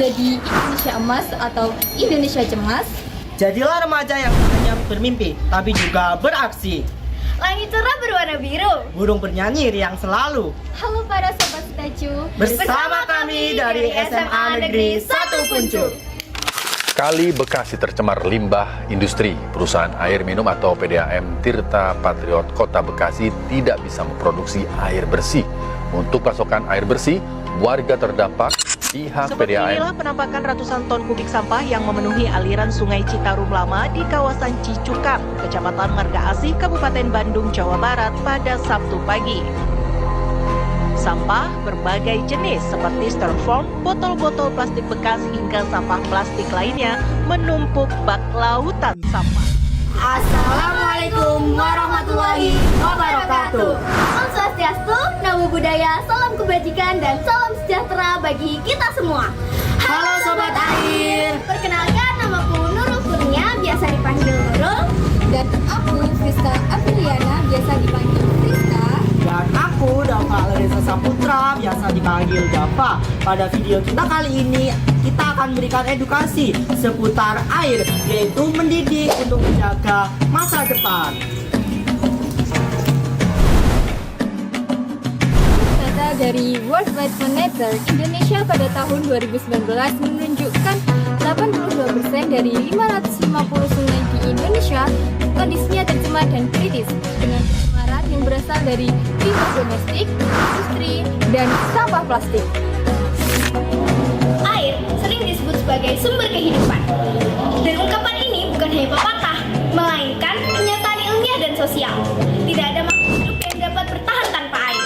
menjadi Indonesia Emas atau Indonesia Cemas. Jadilah remaja yang hanya bermimpi, tapi juga beraksi. Langit cerah berwarna biru. Burung bernyanyi riang selalu. Halo para sobat Staju. Bersama kami dari SMA Negeri 1 Puncu. Kali Bekasi tercemar limbah industri. Perusahaan air minum atau PDAM Tirta Patriot Kota Bekasi tidak bisa memproduksi air bersih. Untuk pasokan air bersih, warga terdampak. Pihak Seperti PDAM inilah penampakan ratusan ton kubik sampah yang memenuhi aliran Sungai Citarum Lama di kawasan Cicukang, Kecamatan Marga Asih, Kabupaten Bandung, Jawa Barat pada Sabtu pagi. Sampah berbagai jenis seperti styrofoam, botol-botol plastik bekas hingga sampah plastik lainnya menumpuk bak lautan sampah. Assalamualaikum warahmatullahi wabarakatuh. Om Swastiastu, Namo Buddhaya, salam kebajikan dan salam sejahtera bagi kita semua. Halo Sobat Air. Perkenalkan, namaku Nurul Kurnia, biasa dipanggil Nurul. Dan aku Friska Apriliana, biasa dipanggil Friska. Dan aku Dava Larissa Saputra, biasa dipanggil Dava. Pada video kita kali ini, kita akan memberikan edukasi seputar air, yaitu mendidik untuk menjaga masa depan. Data dari World Monitor Indonesia pada tahun 2019 menunjukkan 82% dari 550 sungai di Indonesia kondisinya tercemar dan kritis dengan pencemaran yang berasal dari limbah domestik, industri, dan sampah plastik. Air sering disebut sebagai sumber kehidupan. Dan ungkapan ini bukan hanya pepatah, melainkan kenyataan ilmiah dan sosial. Tidak ada makhluk hidup yang dapat bertahan tanpa air.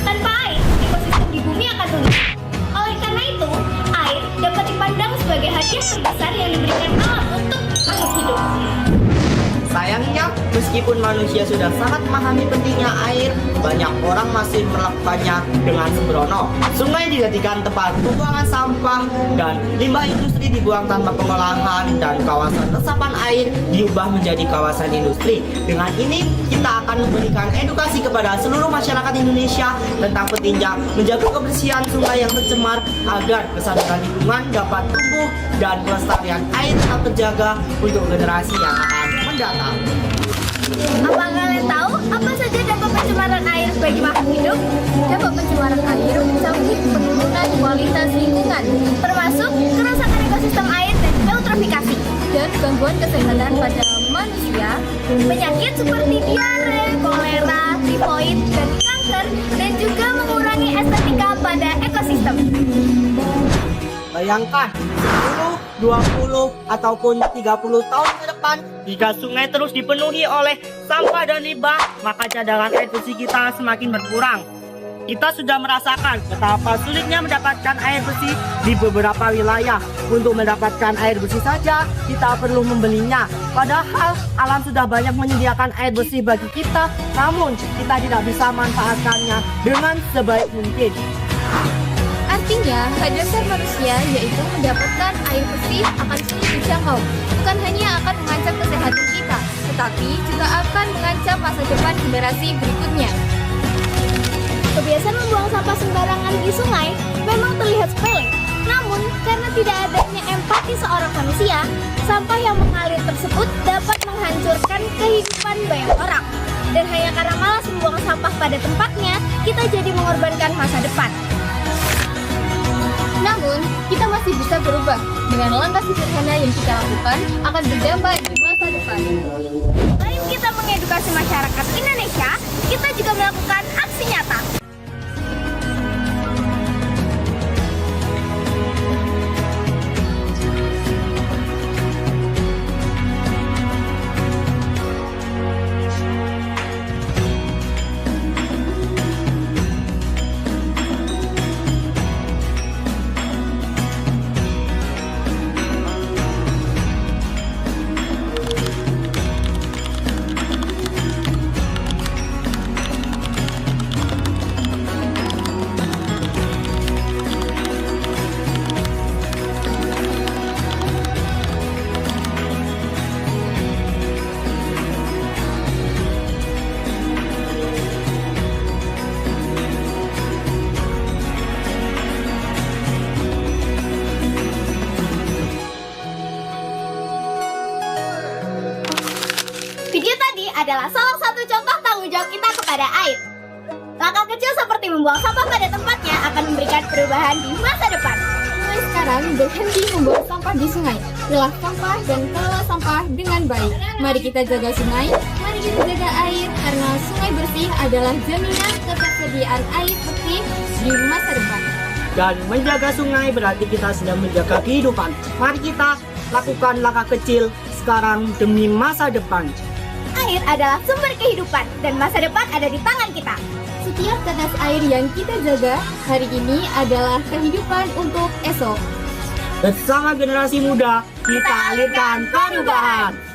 Tanpa air, ekosistem di bumi akan runyam. Oleh karena itu, air dapat dipandang sebagai hadiah terbesar yang diberikan alam untuk makhluk hidup. Sayangnya, meskipun manusia sudah sangat memahami pentingnya air, banyak orang masih melakukannya dengan sembrono. Sungai dijadikan tempat pembuangan sampah dan limbah industri dibuang tanpa pengolahan, dan kawasan resapan air diubah menjadi kawasan industri. Dengan ini, kita akan memberikan edukasi kepada seluruh masyarakat Indonesia tentang pentingnya menjaga kebersihan sungai yang tercemar agar kesadaran lingkungan dapat tumbuh dan kelestarian air tetap terjaga untuk generasi yang akan mendatang. Apa kalian tahu apa saja dampak pencemaran air bagi makhluk hidup? Dampak pencemaran air mencakup penurunan kualitas lingkungan, Termasuk kerusakan ekosistem air dan eutrofikasi. dan gangguan kesehatan pada manusia. Penyakit seperti diare, kolera, tifoid, dan kanker, dan juga mengurangi estetika pada ekosistem. Bayangkan 10, 20, ataupun 30 tahun ke depan, jika sungai terus dipenuhi oleh sampah dan limbah, maka cadangan air bersih kita semakin berkurang. Kita sudah merasakan betapa sulitnya mendapatkan air bersih di beberapa wilayah. Untuk mendapatkan air bersih saja, kita perlu membelinya. Padahal alam sudah banyak menyediakan air bersih bagi kita, namun kita tidak bisa manfaatkannya dengan sebaik mungkin. Artinya, hak dasar manusia yaitu mendapatkan air bersih akan sulit dijangkau. Bukan hanya akan mengancam kesehatan kita, tetapi juga akan mengancam masa depan generasi berikutnya. Kebiasaan membuang sampah sembarangan di sungai memang terlihat sepele. Namun, karena tidak adanya empati seorang manusia, sampah yang mengalir tersebut dapat menghancurkan kehidupan banyak orang. Dan hanya karena malas membuang sampah pada tempatnya, kita jadi mengorbankan masa depan. Namun, kita masih bisa berubah. Dengan langkah sederhana yang kita lakukan akan berdampak di masa depan. Selain kita mengedukasi masyarakat Indonesia, kita juga melakukan aksi nyata. adalah salah satu contoh tanggung jawab kita kepada air. Langkah kecil seperti membuang sampah pada tempatnya akan memberikan perubahan di masa depan. Mulai sekarang berhenti membuang sampah di sungai. Pilah sampah dan kelola sampah dengan baik. Mari kita jaga sungai, mari kita jaga air, karena sungai bersih adalah jaminan ketersediaan air bersih di masa depan. Dan menjaga sungai berarti kita sedang menjaga kehidupan. Mari kita lakukan langkah kecil sekarang demi masa depan. Air adalah sumber kehidupan dan masa depan ada di tangan kita. Setiap tetes air yang kita jaga hari ini adalah kehidupan untuk esok. Bersama generasi muda, kita alirkan perubahan.